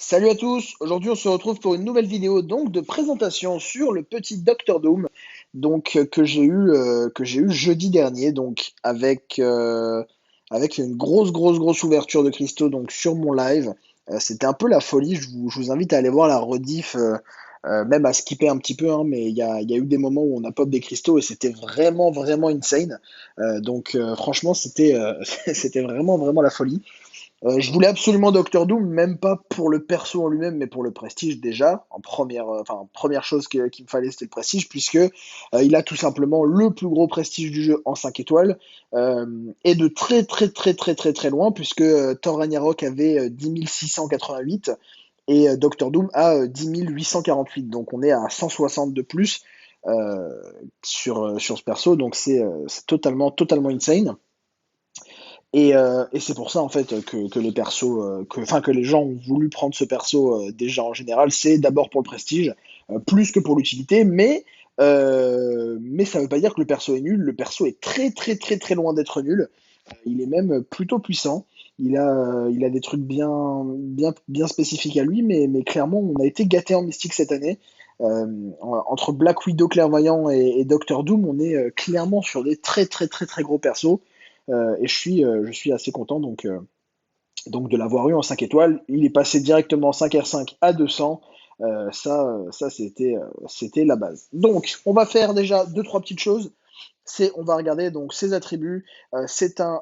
Salut à tous, aujourd'hui on se retrouve pour une nouvelle vidéo donc de présentation sur le petit Doctor Doom que j'ai eu jeudi dernier donc avec une grosse ouverture de cristaux donc sur mon live. C'était un peu la folie, je vous invite à aller voir la rediff, même à skipper un petit peu, hein, mais il y a eu des moments où on a pop des cristaux et c'était vraiment insane. Franchement c'était vraiment la folie. Je voulais absolument Doctor Doom, même pas pour le perso en lui-même, mais pour le prestige déjà. Première chose qu'il me fallait, c'était le prestige, puisque il a tout simplement le plus gros prestige du jeu en 5 étoiles, et de très loin, puisque Thor Ragnarok avait 10 688 et Doctor Doom a 10 848. Donc on est à 160 de plus sur ce perso, donc c'est totalement insane. Et c'est pour ça en fait que les persos, que les gens ont voulu prendre ce perso déjà en général, c'est d'abord pour le prestige, plus que pour l'utilité, mais ça veut pas dire que le perso est nul. Le perso est très loin d'être nul. Il est même plutôt puissant. Il a des trucs bien spécifiques à lui, mais clairement on a été gâté en mystique cette année. Entre Black Widow clairvoyant et Doctor Doom, on est clairement sur des très gros persos. Et je suis assez content donc de l'avoir eu en 5 étoiles. Il est passé directement 5R5 à 200. Ça c'était la base. Donc, on va faire déjà deux trois petites choses. On va regarder donc ses attributs. C'est un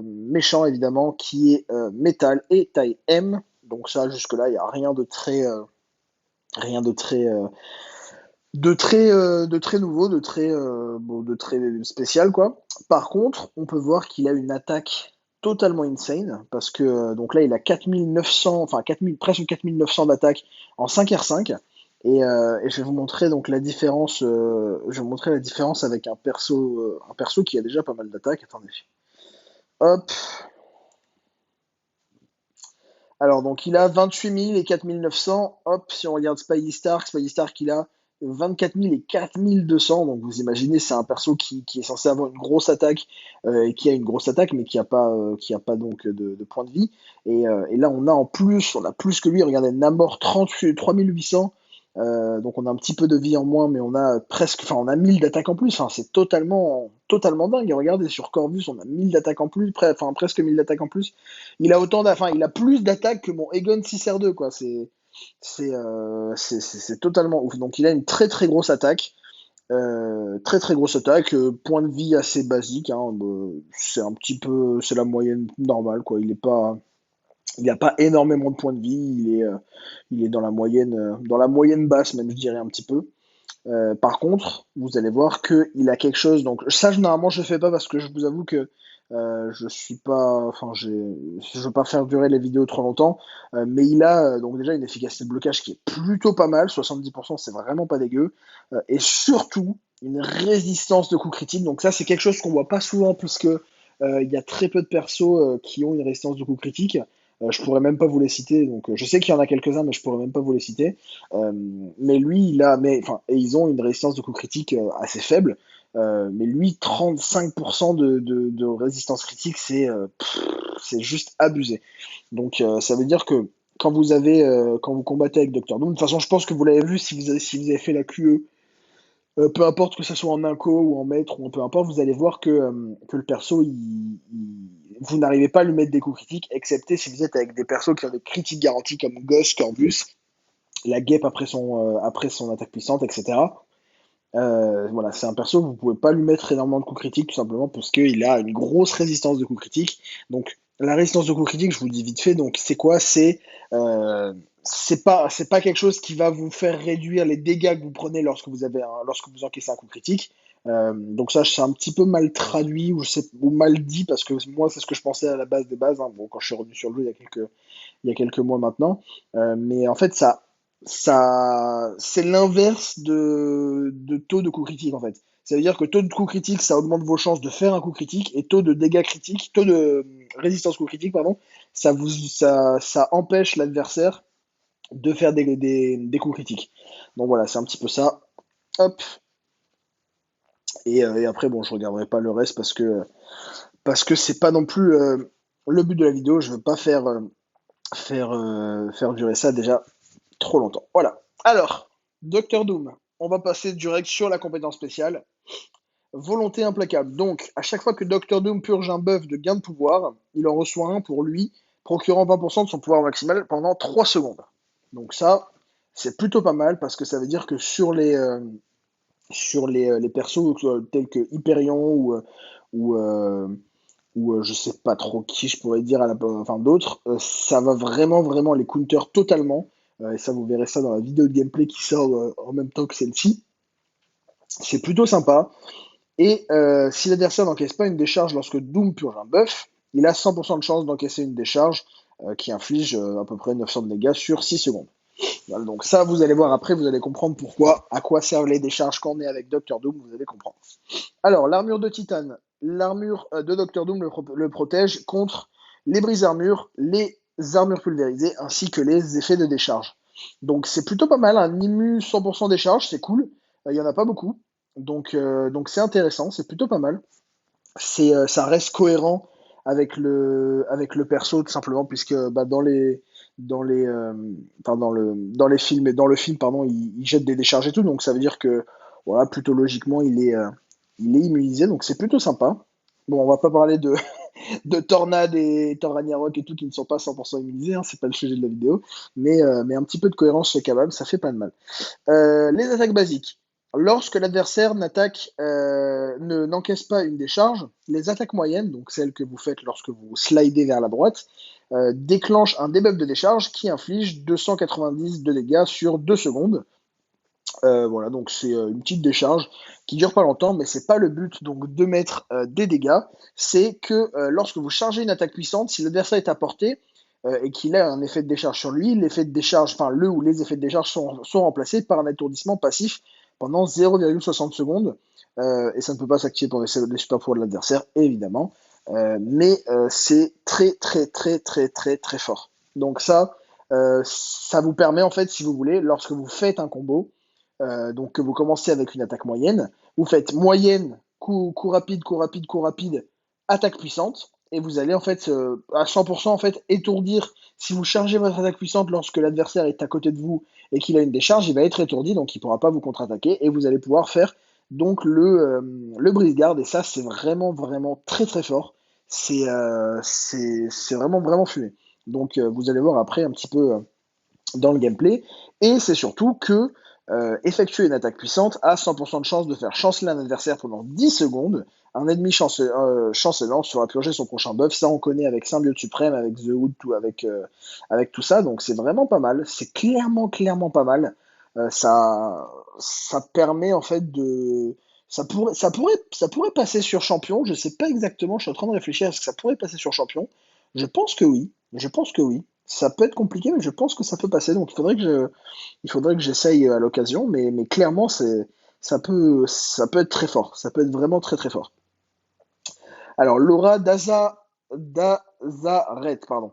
méchant évidemment qui est métal et taille M. Donc ça jusque-là, il n'y a rien de très nouveau, de très spécial quoi. Par contre, on peut voir qu'il a une attaque totalement insane parce que donc là il a 4900, enfin 4000, presque 4900 d'attaque en 5R5 et je vais vous montrer donc la différence. Je vais vous montrer la différence avec un perso qui a déjà pas mal d'attaque. Attendez. Hop. Alors, donc, il a 28 000 et 4 900. Hop, si on regarde Spidey Stark, il a 24 000 et 4 200. Donc, vous imaginez, c'est un perso qui est censé avoir une grosse attaque, et qui a une grosse attaque, mais qui a pas donc de points de vie. Et là, on a plus que lui. Regardez, Namor 33 800. Donc, on a un petit peu de vie en moins, mais on a 1000 d'attaque en plus. Enfin, c'est totalement dingue. Et regardez, sur Corvus, on a 1000 d'attaque en plus, presque 1000 d'attaque en plus. Il a plus d'attaques que mon Aegon 6R2, quoi. C'est totalement ouf. Donc il a une très grosse attaque. Très grosse attaque. Point de vie assez basique, hein. C'est un petit peu, c'est la moyenne normale, quoi. Il n'a pas énormément de points de vie. Il est dans la moyenne basse, même je dirais un petit peu. Par contre, vous allez voir qu'il a quelque chose. Donc ça, généralement, je ne fais pas parce que je vous avoue que je suis pas, enfin, je veux pas faire durer les vidéos trop longtemps. Mais il a donc déjà une efficacité de blocage qui est plutôt pas mal. 70%, c'est vraiment pas dégueu. Et surtout une résistance de coups critiques. Donc ça, c'est quelque chose qu'on voit pas souvent puisque il y a très peu de persos qui ont une résistance de coups critiques. Je pourrais même pas vous les citer. Donc je sais qu'il y en a quelques-uns, mais je pourrais même pas vous les citer. Euh, mais lui, et ils ont une résistance de coups critiques assez faible. Mais lui, 35% de résistance critique, c'est juste abusé. Donc ça veut dire que quand vous combattez avec Doctor Doom, de toute façon, je pense que vous l'avez vu si vous avez fait la QE, peu importe que ce soit en inco ou en maître ou peu importe, vous allez voir que le perso, vous n'arrivez pas à lui mettre des coups critiques, excepté si vous êtes avec des persos qui ont des critiques garanties comme Ghost, Corvus, la guêpe après son attaque puissante, etc. Voilà, c'est un perso que vous pouvez pas lui mettre énormément de coups critiques, tout simplement parce qu'il a une grosse résistance de coups critiques. Donc, la résistance de coups critiques, je vous le dis vite fait, donc c'est quoi? C'est pas quelque chose qui va vous faire réduire les dégâts que vous prenez lorsque vous encaissez un coup critique. Donc ça, c'est un petit peu mal traduit ou mal dit parce que moi, c'est ce que je pensais à la base des bases, hein, bon, quand je suis revenu sur le jeu il y a quelques mois maintenant. Mais en fait, c'est l'inverse de taux de coup critique, en fait. Ça veut dire que taux de coup critique, ça augmente vos chances de faire un coup critique, et taux de dégâts critiques, taux de résistance coup critique, pardon, ça empêche l'adversaire de faire des coups critiques. Donc voilà, c'est un petit peu ça. Hop. Et après, bon, je regarderai pas le reste parce que c'est pas non plus le but de la vidéo. Je veux pas faire faire durer ça déjà trop longtemps. Voilà. Alors, Docteur Doom, on va passer direct sur la compétence spéciale. Volonté implacable. Donc, à chaque fois que Docteur Doom purge un buff de gain de pouvoir, il en reçoit un pour lui, procurant 20% de son pouvoir maximal pendant 3 secondes. Donc ça, c'est plutôt pas mal parce que ça veut dire que sur les persos tels que Hyperion ou, euh, ou je sais pas trop qui je pourrais dire, enfin d'autres, ça va vraiment vraiment les counter totalement. Et ça, vous verrez ça dans la vidéo de gameplay qui sort en même temps que celle-ci. C'est plutôt sympa. Et si l'adversaire n'encaisse pas une décharge lorsque Doom purge un buff, il a 100% de chance d'encaisser une décharge qui inflige à peu près 900 de dégâts sur 6 secondes. Voilà, donc ça, vous allez voir après, vous allez comprendre pourquoi, à quoi servent les décharges quand on est avec Docteur Doom, vous allez comprendre. Alors, l'armure de Titane. L'armure de Docteur Doom le protège contre les brises-armures, les armures pulvérisées, ainsi que les effets de décharge. Donc c'est plutôt pas mal, un Immu 100% décharge, c'est cool. Il y en a pas beaucoup. Donc c'est intéressant, c'est plutôt pas mal. Ça reste cohérent avec le perso, tout simplement, puisque bah, dans les films et dans le film, pardon, il jette des décharges et tout, donc ça veut dire que voilà, plutôt logiquement, il est immunisé, donc c'est plutôt sympa. Bon, on va pas parler de Tornade et Thor Ragnarok et tout qui ne sont pas 100% immunisés, hein, c'est pas le sujet de la vidéo, mais un petit peu de cohérence chez Kabam, ça fait pas de mal. Les attaques basiques. Lorsque l'adversaire n'encaisse pas une décharge, les attaques moyennes, donc celles que vous faites lorsque vous slidez vers la droite, déclenchent un debuff de décharge qui inflige 290 de dégâts sur 2 secondes. Voilà, donc c'est une petite décharge qui dure pas longtemps, mais c'est pas le but donc de mettre des dégâts. C'est que lorsque vous chargez une attaque puissante, si l'adversaire est à portée et qu'il a un effet de décharge sur lui, l'effet de décharge, enfin le ou les effets de décharge sont remplacés par un étourdissement passif pendant 0,60 secondes. Et ça ne peut pas s'activer pour les super pouvoirs de l'adversaire, évidemment. Mais c'est très très très très très très fort. Donc ça vous permet en fait, si vous voulez, lorsque vous faites un combo, donc que vous commencez avec une attaque moyenne, vous faites moyenne, coup rapide, coup rapide, coup rapide, attaque puissante, et vous allez en fait à 100% en fait étourdir. Si vous chargez votre attaque puissante lorsque l'adversaire est à côté de vous et qu'il a une décharge, il va être étourdi, donc il ne pourra pas vous contre-attaquer, et vous allez pouvoir faire donc le brise-garde, et ça c'est vraiment vraiment très très fort. C'est vraiment vraiment fumé. Donc vous allez voir après un petit peu dans le gameplay. Et c'est surtout que effectuer une attaque puissante a 100% de chance de faire chanceler un adversaire pendant 10 secondes. Un ennemi chancelant sera purgé son prochain buff. Ça, on connaît avec Symbiote Suprême, avec The Hood, avec tout ça. Donc c'est vraiment pas mal. C'est clairement, clairement pas mal. Ça permet en fait de. Ça pourrait passer sur champion. Je sais pas exactement. Je suis en train de réfléchir. Est-ce que ça pourrait passer sur champion? Je pense que oui. Je pense que oui. Ça peut être compliqué, mais je pense que ça peut passer. Donc il faudrait que j'essaye à l'occasion, mais clairement ça peut être très fort. Ça peut être vraiment très très fort. Alors l'aura d'Azaret, pardon,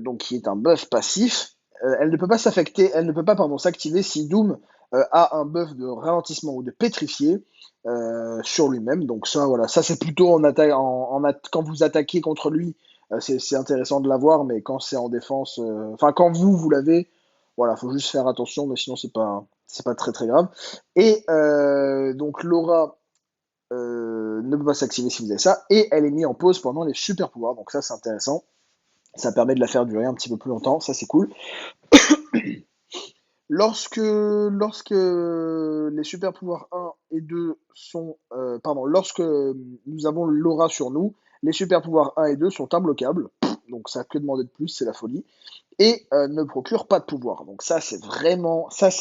donc qui est un buff passif. Elle ne peut pas s'affecter, elle ne peut pas pardon s'activer si Doom a un buff de ralentissement ou de pétrifié sur lui-même. Donc ça voilà, ça c'est plutôt quand vous attaquez contre lui, c'est intéressant de l'avoir, mais quand c'est en défense, enfin quand vous l'avez, voilà, faut juste faire attention, mais sinon c'est pas très très grave. Et donc l'aura ne peut pas s'activer si vous avez ça, et elle est mise en pause pendant les super pouvoirs, donc ça c'est intéressant, ça permet de la faire durer un petit peu plus longtemps, ça c'est cool. Lorsque les super pouvoirs 1 et 2 sont, pardon, lorsque nous avons l'aura sur nous, les super pouvoirs 1 et 2 sont imbloquables, donc ça a que demander de plus, c'est la folie, et ne procurent pas de pouvoir. Donc ça c'est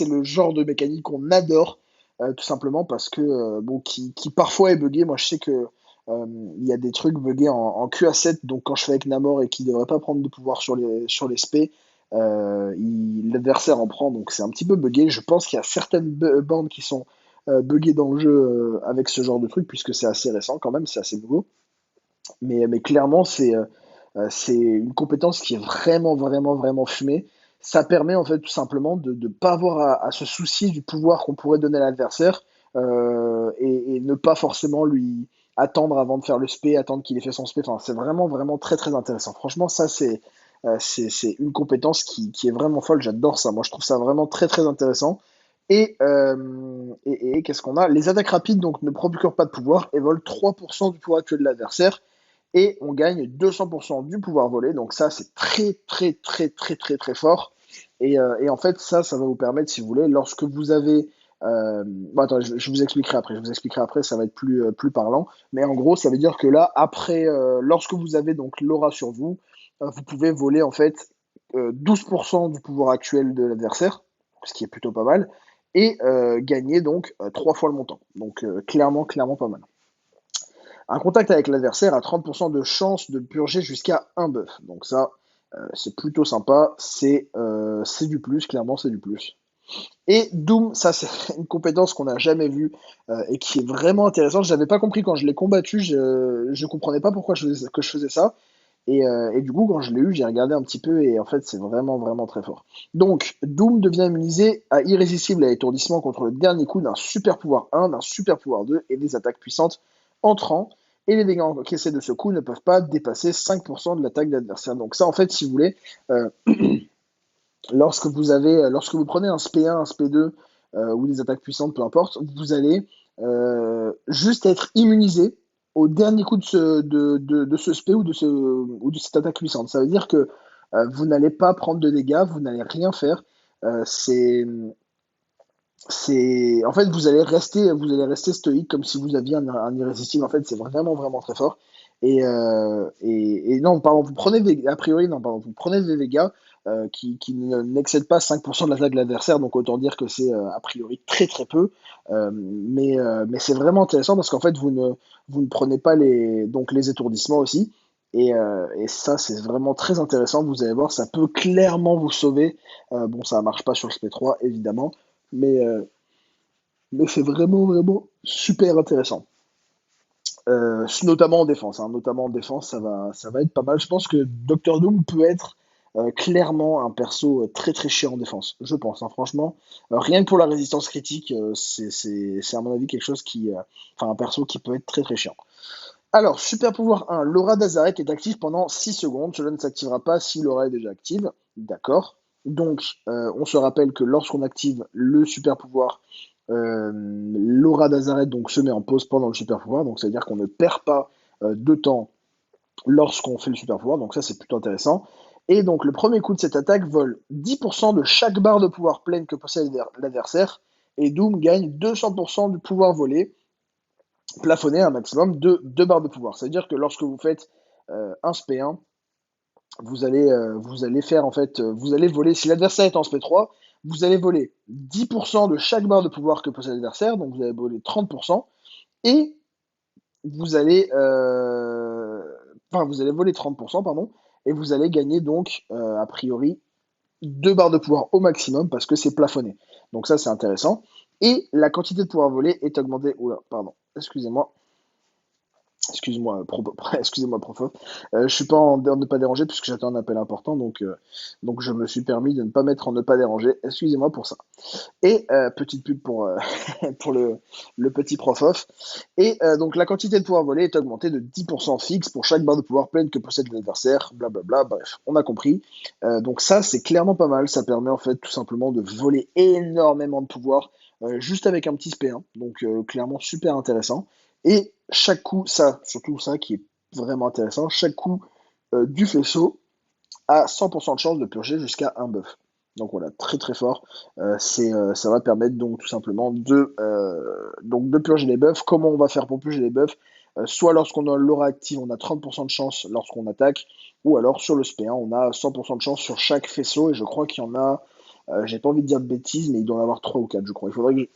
le genre de mécanique qu'on adore, tout simplement parce que bon, qui parfois est buggé. Moi je sais que il y a des trucs buggés en QA7, donc quand je fais avec Namor et qui ne devrait pas prendre de pouvoir sur les SP, l'adversaire en prend, donc c'est un petit peu buggé. Je pense qu'il y a certaines bandes qui sont buggées dans le jeu avec ce genre de truc, puisque c'est assez récent quand même, c'est assez nouveau. Mais clairement, c'est une compétence qui est vraiment, vraiment, vraiment fumée. Ça permet en fait tout simplement de ne pas avoir à se soucier du pouvoir qu'on pourrait donner à l'adversaire et ne pas forcément lui attendre avant de faire le spé, attendre qu'il ait fait son spé. Enfin, c'est vraiment, vraiment très, très intéressant. Franchement, ça, C'est une compétence qui est vraiment folle, j'adore ça. Moi, je trouve ça vraiment très très intéressant. Et qu'est-ce qu'on a? Les attaques rapides donc ne procurent pas de pouvoir et volent 3% du pouvoir actuel de l'adversaire. Et on gagne 200% du pouvoir volé. Donc ça, c'est très très très très très très fort. Et en fait, ça va vous permettre, si vous voulez, lorsque vous avez... bon, attends, je vous expliquerai après. Je vous expliquerai après, ça va être plus parlant. Mais en gros, ça veut dire que là, après, lorsque vous avez donc l'aura sur vous, vous pouvez voler en fait 12% du pouvoir actuel de l'adversaire, ce qui est plutôt pas mal, et gagner donc 3 fois le montant. Donc clairement, clairement pas mal. Un contact avec l'adversaire a 30% de chance de purger jusqu'à un buff. Donc ça, c'est plutôt sympa. C'est du plus, clairement, c'est du plus. Et Doom, ça c'est une compétence qu'on n'a jamais vue et qui est vraiment intéressante. Je n'avais pas compris quand je l'ai combattu, je ne comprenais pas pourquoi que je faisais ça. Et du coup, quand je l'ai eu, j'ai regardé un petit peu et en fait, c'est vraiment, vraiment très fort. Donc, Doom devient immunisé à irrésistible à étourdissement contre le dernier coup d'un super pouvoir 1, d'un super pouvoir 2 et des attaques puissantes entrant. Et les dégâts encaissés de ce coup ne peuvent pas dépasser 5% de l'attaque de l'adversaire. Donc ça, en fait, si vous voulez, euh, lorsque vous prenez un SP1, un SP2 ou des attaques puissantes, peu importe, vous allez juste être immunisé au dernier coup de ce SP ou de cette attaque puissante. Ça veut dire que vous n'allez pas prendre de dégâts, vous n'allez rien faire. Euh, c'est, en fait, vous allez rester stoïque comme si vous aviez un irrésistible. En fait, c'est vraiment, vraiment très fort. Et non, pardon, a priori, non, pardon, vous prenez des dégâts qui n'excèdent pas 5% de l'attaque de l'adversaire, donc autant dire que c'est a priori très très peu. Mais c'est vraiment intéressant parce qu'en fait, vous ne prenez pas donc les étourdissements aussi. Et ça, c'est vraiment très intéressant. Vous allez voir, ça peut clairement vous sauver. Bon, ça ne marche pas sur le SP3, évidemment, mais, euh, mais c'est vraiment, vraiment super intéressant. Notamment en défense, hein. Notamment en défense, ça va être pas mal. Je pense que Doctor Doom peut être clairement un perso très très chiant en défense. Je pense, hein, franchement. Rien que pour la résistance critique, c'est à mon avis quelque chose enfin, un perso qui peut être très très chiant. Alors, super pouvoir 1, l'aura d'Azaret est active pendant 6 secondes. Cela ne s'activera pas si l'aura est déjà active. D'accord. Donc, on se rappelle que lorsqu'on active le super pouvoir, l'aura d'Azaret donc, se met en pause pendant le super pouvoir. Donc, c'est-à-dire qu'on ne perd pas de temps lorsqu'on fait le super pouvoir. Donc, ça, c'est plutôt intéressant. Et donc, le premier coup de cette attaque vole 10% de chaque barre de pouvoir pleine que possède l'adversaire. Et Doom gagne 200% du pouvoir volé plafonner un maximum de 2 barres de pouvoir. C'est-à-dire que lorsque vous faites un SP1, vous allez faire en fait, vous allez voler, si l'adversaire est en SP3, vous allez voler 10% de chaque barre de pouvoir que possède l'adversaire, donc vous allez voler 30%, et vous allez, enfin vous allez voler 30%, pardon, et vous allez gagner donc a priori 2 barres de pouvoir au maximum parce que c'est plafonné. Donc ça c'est intéressant. Et la quantité de pouvoir volé est augmentée. Oula, pardon, excusez-moi. Excuse-moi, excusez-moi, prof. Je suis pas en ne pas déranger puisque j'attends un appel important, donc je me suis permis de ne pas mettre en ne pas déranger. Excusez-moi pour ça. Et petite pub pour, pour le petit prof off. Et donc la quantité de pouvoir volé est augmentée de 10% fixe pour chaque barre de pouvoir pleine que possède l'adversaire, blablabla, bref, on a compris. Donc ça, c'est clairement pas mal. Ça permet en fait tout simplement de voler énormément de pouvoir juste avec un petit SP1. Donc clairement super intéressant. Et chaque coup, ça, surtout ça qui est vraiment intéressant, chaque coup du faisceau a 100% de chance de purger jusqu'à un buff. Donc voilà, très très fort. Ça va permettre donc tout simplement donc de purger les buffs. Comment on va faire pour purger les buffs? Soit lorsqu'on a l'aura active, on a 30% de chance lorsqu'on attaque, ou alors sur le SP1, on a 100% de chance sur chaque faisceau, et je crois qu'il y en a, j'ai pas envie de dire de bêtises, mais il doit en avoir 3 ou 4, je crois. Il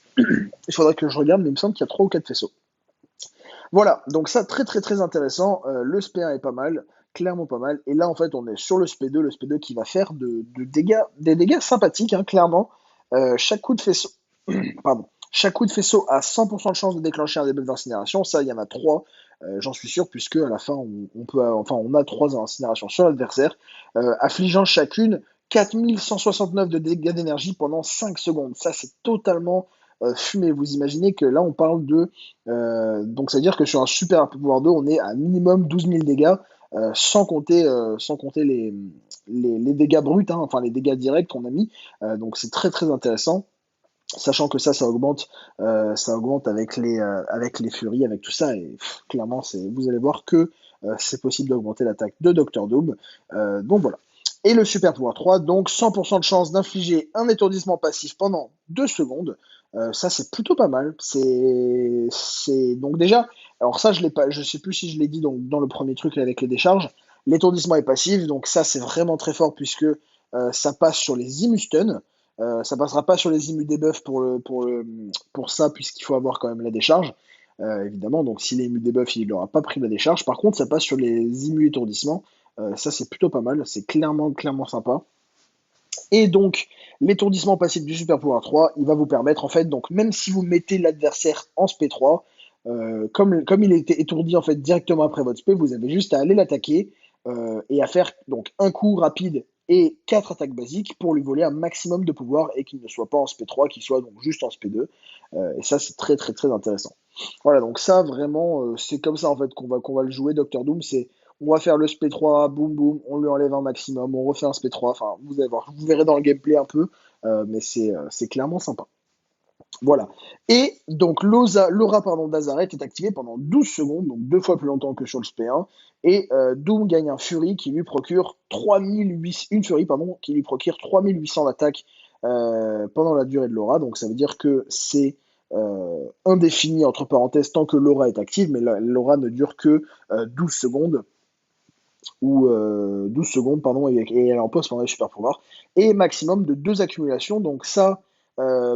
faudrait que je regarde, mais il me semble qu'il y a 3 ou 4 faisceaux. Voilà, donc ça, très très très intéressant. Le SP1 est pas mal, clairement pas mal. Et là, en fait, on est sur le SP2 qui va faire des dégâts sympathiques, hein, clairement. Chaque coup de faisceau, pardon, chaque coup de faisceau a 100% de chance de déclencher un debuff d'incinération. Ça, il y en a 3, j'en suis sûr, puisque à la fin, on a 3 incinérations sur l'adversaire, affligeant chacune 4169 de dégâts d'énergie pendant 5 secondes. Ça, c'est totalement fumé. Vous imaginez que là, on parle de donc, c'est-à-dire que sur un super pouvoir 2, on est à minimum 12 000 dégâts, sans compter les dégâts bruts, hein, enfin les dégâts directs qu'on a mis. Donc c'est très très intéressant. Sachant que ça augmente avec les furies, avec tout ça, et clairement, vous allez voir que c'est possible d'augmenter l'attaque de Docteur Doom. Donc voilà. Et le super pouvoir 3, donc 100% de chance d'infliger un étourdissement passif pendant 2 secondes. Ça, c'est plutôt pas mal. Donc déjà, alors ça, je l'ai pas, je sais plus si je l'ai dit donc, dans le premier truc avec les décharges. L'étourdissement est passif, donc ça, c'est vraiment très fort puisque ça passe sur les immustuns. Ça passera pas sur les immus debuff pour ça, puisqu'il faut avoir quand même la décharge, évidemment. Donc, s'il est immu debuff, il n'aura pas pris la décharge. Par contre, ça passe sur les immus étourdissement. Ça, c'est plutôt pas mal. C'est clairement, clairement sympa. Et donc, l'étourdissement passif du super pouvoir 3, il va vous permettre, en fait, donc même si vous mettez l'adversaire en SP3, comme il était étourdi en fait directement après votre SP, vous avez juste à aller l'attaquer et à faire donc un coup rapide et 4 attaques basiques pour lui voler un maximum de pouvoir et qu'il ne soit pas en SP3, qu'il soit donc juste en SP2. Et ça, c'est très très très intéressant. Voilà, donc ça vraiment, c'est comme ça en fait qu'on va le jouer, Docteur Doom. C'est on va faire le SP3, boum boum, on lui enlève un maximum, on refait un SP3. Enfin, vous allez voir, vous verrez dans le gameplay un peu, mais c'est clairement sympa. Voilà. Et donc l'aura d'Azaret est activée pendant 12 secondes, donc 2 fois plus longtemps que sur le SP1. Et Doom gagne un Fury qui lui procure 3008, une Fury pardon, qui lui procure 3800 d'attaque pendant la durée de l'aura. Donc ça veut dire que c'est indéfini entre parenthèses tant que l'aura est active, mais l'aura ne dure que 12 secondes ou 12 secondes, pardon, et elle en pose pendant les super pouvoirs. Et maximum de 2 accumulations. Donc ça,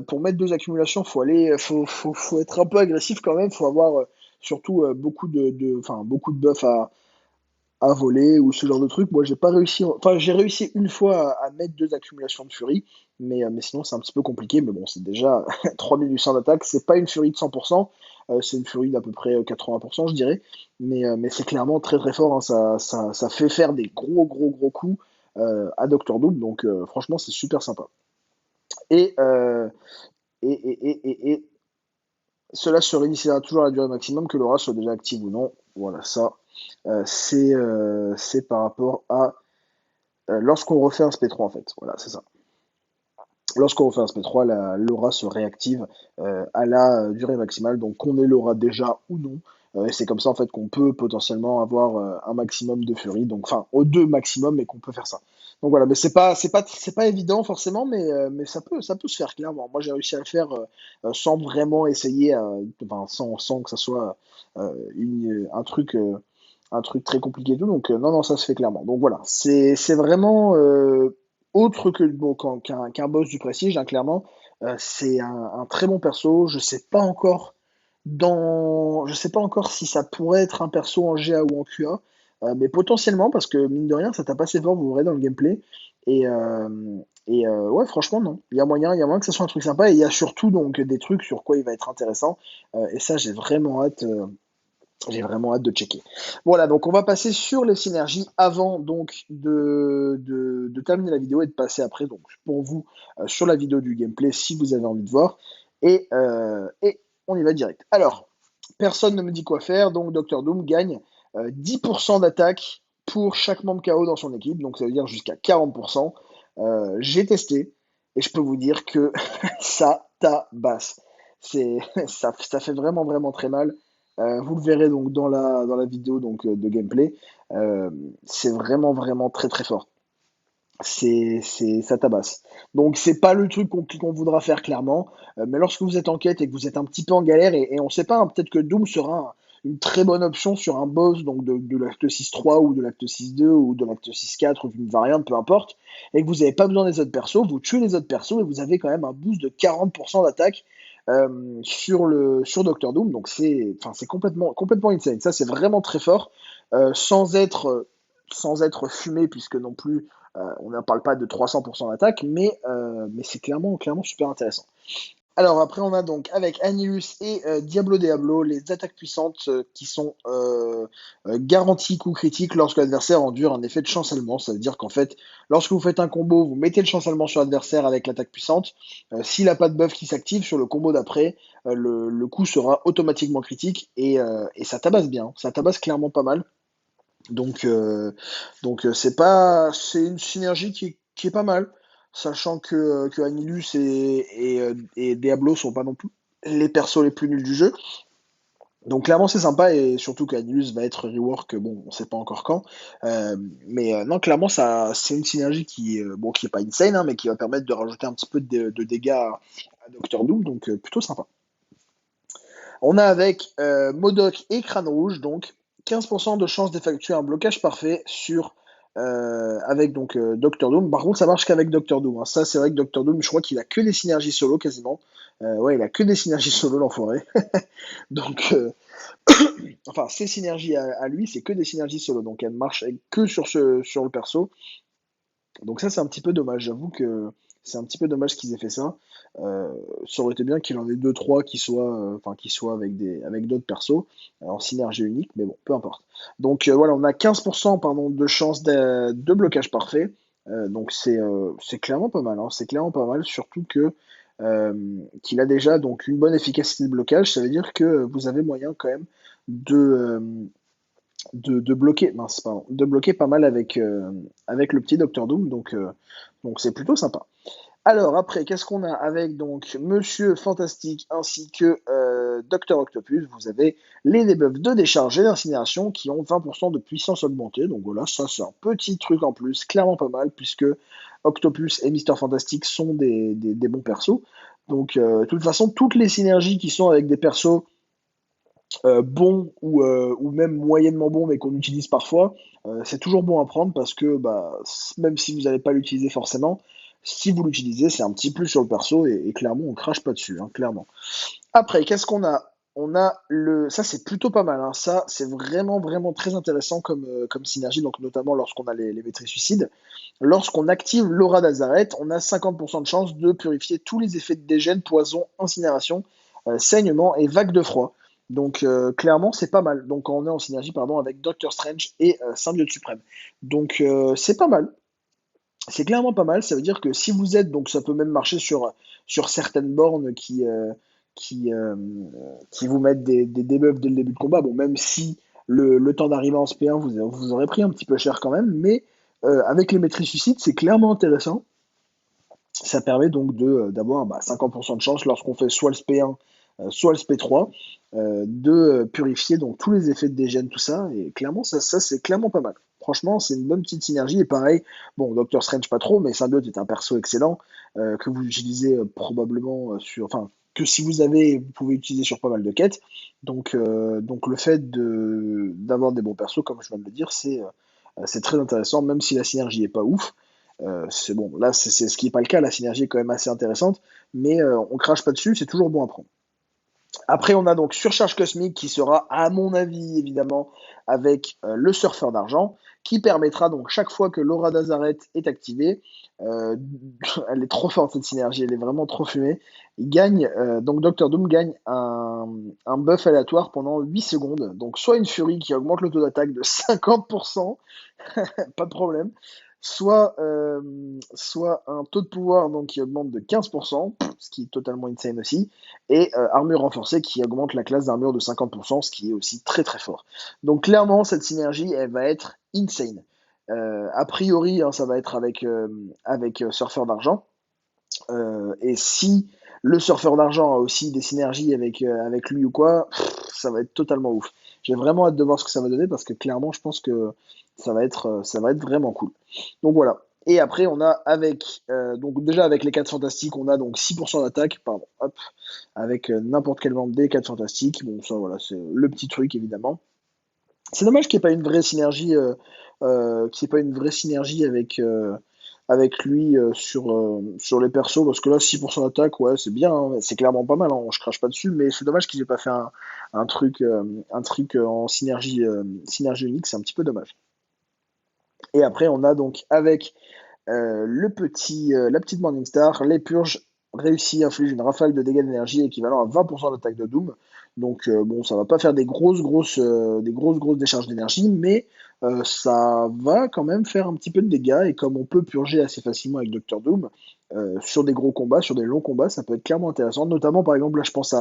pour mettre 2 accumulations, faut être un peu agressif quand même. Faut avoir surtout beaucoup de buffs à voler ou ce genre de truc. Moi, j'ai pas réussi. Enfin, j'ai réussi une fois à mettre 2 accumulations de furie, mais sinon c'est un petit peu compliqué. Mais bon, c'est déjà 3800 d'attaque. C'est pas une furie de 100%, c'est une furie d'à peu près 80%, je dirais. Mais c'est clairement très très fort, hein. Ça fait faire des gros gros gros coups à Doctor Doom. Donc franchement, c'est super sympa. Et, euh, et cela se réinitialisera toujours à la durée maximum, que l'aura soit déjà active ou non. Voilà, ça, c'est par rapport à lorsqu'on refait un SP3 en fait. Voilà, c'est ça. Lorsqu'on refait un SP3, l'aura se réactive à la durée maximale, donc qu'on ait l'aura déjà ou non. Et c'est comme ça en fait qu'on peut potentiellement avoir un maximum de furie, donc enfin aux 2 maximum, et qu'on peut faire ça. Donc voilà, mais c'est pas évident forcément, mais ça peut se faire clairement. Moi j'ai réussi à le faire sans vraiment essayer, enfin, sans que ça soit un truc très compliqué et tout. Donc non non, ça se fait clairement. Donc voilà, c'est vraiment autre que bon, qu'un boss du Prestige, hein, clairement. C'est un très bon perso. Je sais pas encore si ça pourrait être un perso en GA ou en QA, mais potentiellement, parce que mine de rien, ça tape assez fort, vous verrez dans le gameplay. Et, euh, ouais, franchement, non. Il y a moyen que ça soit un truc sympa. Et il y a surtout donc des trucs sur quoi il va être intéressant. Et ça, j'ai vraiment hâte de checker. Voilà, donc on va passer sur les synergies avant donc de terminer la vidéo et de passer après donc pour vous sur la vidéo du gameplay si vous avez envie de voir. Et on y va direct. Alors, personne ne me dit quoi faire, donc Docteur Doom gagne 10% d'attaque pour chaque membre KO dans son équipe, donc ça veut dire jusqu'à 40%. J'ai testé et je peux vous dire que ça tabasse. Ça fait vraiment vraiment très mal. Vous le verrez donc dans la vidéo donc, de gameplay. Euh, c'est vraiment, vraiment très, très fort. Ça tabasse. Donc, c'est pas le truc qu'on voudra faire clairement. Mais lorsque vous êtes en quête et que vous êtes un petit peu en galère, et on sait pas, hein, peut-être que Doom sera une très bonne option sur un boss donc de l'acte 6.3 ou de l'acte 6.2 ou de l'acte 6.4 ou d'une variante, peu importe, et que vous n'avez pas besoin des autres persos, vous tuez les autres persos et vous avez quand même un boost de 40% d'attaque sur Doctor Doom. Donc c'est complètement, complètement insane. Ça, c'est vraiment très fort, sans être fumé, puisque non plus on ne parle pas de 300% d'attaque, mais c'est clairement, clairement super intéressant. Alors après on a donc avec Annihilus et Diablo les attaques puissantes qui sont garanties coup critique lorsque l'adversaire endure un effet de chancellement. Ça veut dire qu'en fait, lorsque vous faites un combo, vous mettez le chancellement sur l'adversaire avec l'attaque puissante. S'il n'a pas de buff qui s'active sur le combo d'après, le coup sera automatiquement critique et ça tabasse bien. Ça tabasse clairement pas mal. Donc, euh, c'est une synergie qui est pas mal, sachant que Anilus et Diablo sont pas non plus les persos les plus nuls du jeu. Donc clairement c'est sympa et surtout qu'Anilus va être rework, bon on sait pas encore quand. Non clairement ça c'est une synergie bon qui est pas insane hein, mais qui va permettre de rajouter un petit peu de dégâts à Doctor Doom, donc plutôt sympa. On a avec Modok et Crâne Rouge, donc 15% de chance d'effectuer un blocage parfait avec Doctor Doom. Par contre, ça marche qu'avec Doctor Doom, hein. Ça, c'est vrai que Doctor Doom, je crois qu'il a que des synergies solo quasiment. Ouais, il a que des synergies solo, l'enfoiré. Donc, enfin, ses synergies à lui, c'est que des synergies solo. Donc, elles marchent que sur le perso. Donc ça, c'est un petit peu dommage. J'avoue que c'est un petit peu dommage qu'ils aient fait ça. Euh, Ça aurait été bien qu'il en ait deux, trois qui soient avec d'autres persos, en synergie unique, mais bon, peu importe. Donc voilà, on a 15% pardon, de chance de blocage parfait. Donc c'est clairement pas mal, hein. C'est clairement pas mal, surtout euh, qu'il a déjà donc une bonne efficacité de blocage. Ça veut dire que vous avez moyen quand même de, euh, de bloquer, mince, pardon, de bloquer pas mal avec le petit Docteur Doom, donc c'est plutôt sympa. Alors après, qu'est-ce qu'on a avec donc Monsieur Fantastique ainsi que Docteur Octopus? Vous avez les debuffs de décharge et d'incinération qui ont 20% de puissance augmentée. Donc voilà, ça c'est un petit truc en plus, clairement pas mal, puisque Octopus et Mister Fantastique sont des bons persos. Donc de toute façon, toutes les synergies qui sont avec des persos bons ou même moyennement bons mais qu'on utilise parfois, c'est toujours bon à prendre parce que bah, même si vous n'allez pas l'utiliser forcément, si vous l'utilisez, c'est un petit plus sur le perso et clairement on crache pas dessus, hein, clairement. Après, qu'est-ce qu'on a? On a ça c'est plutôt pas mal, hein. Ça c'est vraiment vraiment très intéressant comme synergie, donc notamment lorsqu'on a les maîtrises suicides. Lorsqu'on active l'aura d'Azaret, on a 50% de chance de purifier tous les effets de dégène, poison, incinération, saignement et vague de froid. Donc clairement c'est pas mal. Donc on est en synergie pardon avec Doctor Strange et Symbiote Suprême. Donc c'est pas mal. C'est clairement pas mal. Ça veut dire que si vous êtes, donc ça peut même marcher sur certaines bornes qui, euh, qui vous mettent des debuffs dès le début de combat. Bon, même si le temps d'arriver en SP1 vous aurez pris un petit peu cher quand même, mais avec les maîtrises suicides, c'est clairement intéressant. Ça permet donc d'avoir 50% de chance lorsqu'on fait soit le SP1, soit le SP3, de purifier donc tous les effets de dégène, tout ça. Et clairement, ça c'est clairement pas mal. Franchement, c'est une bonne petite synergie. Et pareil, bon, Doctor Strange pas trop, mais Symbiote est un perso excellent que vous utilisez probablement enfin, que si vous avez, vous pouvez utiliser sur pas mal de quêtes. Donc le fait d'avoir des bons persos, comme je viens de le dire, c'est très intéressant, même si la synergie est pas ouf. C'est bon, là, c'est ce qui n'est pas le cas. La synergie est quand même assez intéressante, mais on crache pas dessus, c'est toujours bon à prendre. Après, on a donc Surcharge Cosmique qui sera, à mon avis, évidemment, avec le Surfeur d'Argent, qui permettra donc chaque fois que l'aura d'Azaret est activée, euh, elle est trop forte cette synergie, elle est vraiment trop fumée. Donc Doctor Doom gagne un buff aléatoire pendant 8 secondes. Donc soit une furie qui augmente le taux d'attaque de 50%, pas de problème. Soit un taux de pouvoir donc, qui augmente de 15%, ce qui est totalement insane aussi, et armure renforcée qui augmente la classe d'armure de 50%, ce qui est aussi très très fort. Donc clairement, cette synergie, elle va être insane. A priori, hein, ça va être avec Surfeur d'Argent, et si le Surfeur d'Argent a aussi des synergies avec lui ou quoi, ça va être totalement ouf. J'ai vraiment hâte de voir ce que ça va donner parce que clairement, je pense que ça va être vraiment cool. Donc voilà. Et après, on a donc déjà avec les 4 fantastiques, on a donc 6% d'attaque, pardon, hop, avec n'importe quel membre des 4 fantastiques. Bon, ça voilà, c'est le petit truc évidemment. C'est dommage qu'il n'y ait pas une vraie synergie, qu'il y ait pas une vraie synergie avec lui sur les persos, parce que là, 6% d'attaque, ouais, c'est bien, hein, c'est clairement pas mal, hein, je crache pas dessus, mais c'est dommage qu'ils aient pas fait un truc en synergie unique, c'est un petit peu dommage. Et après, on a donc avec la petite Morningstar, les purges réussies infligent une rafale de dégâts d'énergie équivalent à 20% d'attaque de Doom. Donc bon, ça va pas faire des grosses décharges d'énergie, mais ça va quand même faire un petit peu de dégâts. Et comme on peut purger assez facilement avec Docteur Doom, sur des gros combats, sur des longs combats, ça peut être clairement intéressant. Notamment par exemple, là je pense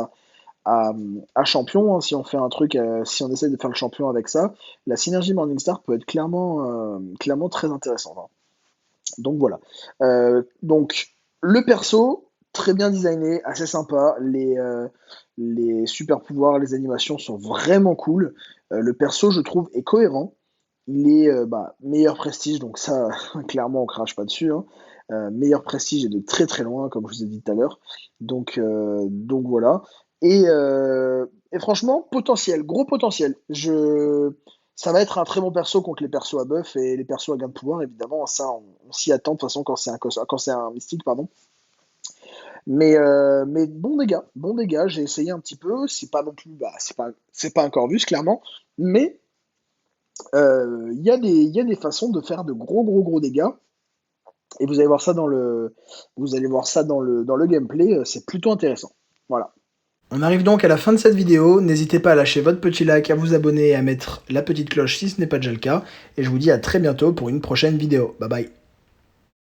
à, à champion, hein, si on fait un truc, si on essaie de faire le champion avec ça, la synergie Morningstar peut être clairement très intéressante, hein. Donc voilà. Donc le perso, très bien designé, assez sympa. Les super pouvoirs, les animations sont vraiment cool. Le perso, je trouve, est cohérent. Il est meilleur prestige, donc ça, clairement, on crache pas dessus, hein. Meilleur prestige et de très très loin, comme je vous ai dit tout à l'heure. Donc voilà. Et franchement, potentiel, gros potentiel. Ça va être un très bon perso contre les persos à buff et les persos à gain de pouvoir, évidemment. Ça, on s'y attend de toute façon quand c'est un mystique, pardon. Mais bon dégâts, j'ai essayé un petit peu. C'est pas non plus, c'est pas un Corvus, clairement. Mais il y a des façons de faire de gros dégâts. Et vous allez voir ça dans le gameplay. C'est plutôt intéressant. Voilà. On arrive donc à la fin de cette vidéo, n'hésitez pas à lâcher votre petit like, à vous abonner et à mettre la petite cloche si ce n'est pas déjà le cas, et je vous dis à très bientôt pour une prochaine vidéo. Bye bye.